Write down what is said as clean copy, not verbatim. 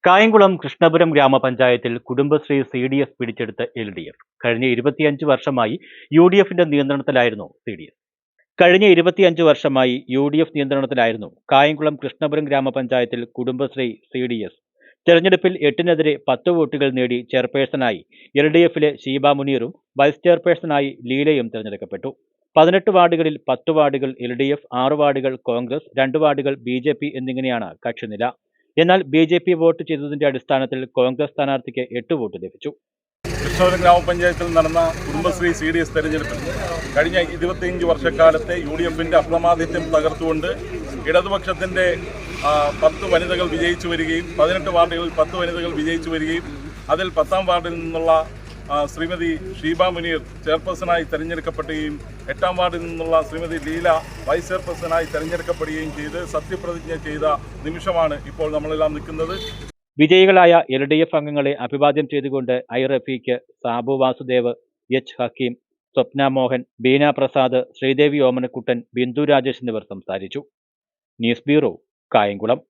കായംകുളം കൃഷ്ണപുരം ഗ്രാമപഞ്ചായത്തിൽ കുടുംബശ്രീ CDS പിടിച്ചെടുത്ത LDF. കഴിഞ്ഞ 25 വർഷമായി UDFന്റെ നിയന്ത്രണത്തിലായിരുന്നു CDS. കഴിഞ്ഞ 25 വർഷമായി UDF നിയന്ത്രണത്തിലായിരുന്നു കായംകുളം കൃഷ്ണപുരം ഗ്രാമപഞ്ചായത്തിൽ കുടുംബശ്രീ CDS. തെരഞ്ഞെടുപ്പിൽ 8-നെതിരെ 10 വോട്ടുകൾ നേടി ചെയർപേഴ്സണായി LDFിലെ ഷീബ മുനീറും വൈസ് ചെയർപേഴ്സണായി ലീലയും തെരഞ്ഞെടുക്കപ്പെട്ടു. 18 വാർഡുകളിൽ 10 വാർഡുകൾ LDF, 6 വാർഡുകൾ കോൺഗ്രസ്, 2 വാർഡുകൾ BJP എന്നിങ്ങനെയാണ് കക്ഷിനില. എന്നാൽ BJP വോട്ട് ചെയ്തതിന്റെ അടിസ്ഥാനത്തിൽ കോൺഗ്രസ് സ്ഥാനാർത്ഥിക്ക് 8 വോട്ട് ലഭിച്ചു. കൃഷ്ണപുരം ഗ്രാമപഞ്ചായത്തിൽ നടന്ന കുടുംബശ്രീ CDS തെരഞ്ഞെടുപ്പിൽ കഴിഞ്ഞ 25 വർഷക്കാലത്തെ UDFന്റെ അപ്രമാദിത്യം തകർത്തുകൊണ്ട് ഇടതുപക്ഷത്തിന്റെ 10 വനിതകൾ വിജയിച്ചു വരികയും 18 വാർഡുകളിൽ 10 വനിതകൾ വിജയിച്ചു വരികയും അതിൽ 10ാം വാർഡിൽ നിന്നുള്ള ശ്രീമതി ഷീബ മുനീർ ചെയർപേഴ്സണായി തെരഞ്ഞെടുക്കപ്പെടുകയും 8ാം വാർഡിൽ നിന്നുള്ള ശ്രീമതി ലീല വൈസ് ചെയർപേഴ്സണായി തെരഞ്ഞെടുക്കപ്പെടുകയും ചെയ്ത് സത്യപ്രതിജ്ഞ ചെയ്ത നിമിഷമാണ് ഇപ്പോൾ നമ്മളെല്ലാം നിൽക്കുന്നത്. വിജയികളായ LDF അംഗങ്ങളെ അഭിവാദ്യം ചെയ്തുകൊണ്ട് റഫീഖ്, സാബു വാസുദേവ്, H ഹക്കീം, സ്വപ്ന മോഹൻ, ബീന പ്രസാദ്, ശ്രീദേവി ഓമനക്കുട്ടൻ, ബിന്ദു രാജേഷ് എന്നിവർ സംസാരിച്ചു. News bureau, Kayamkulam.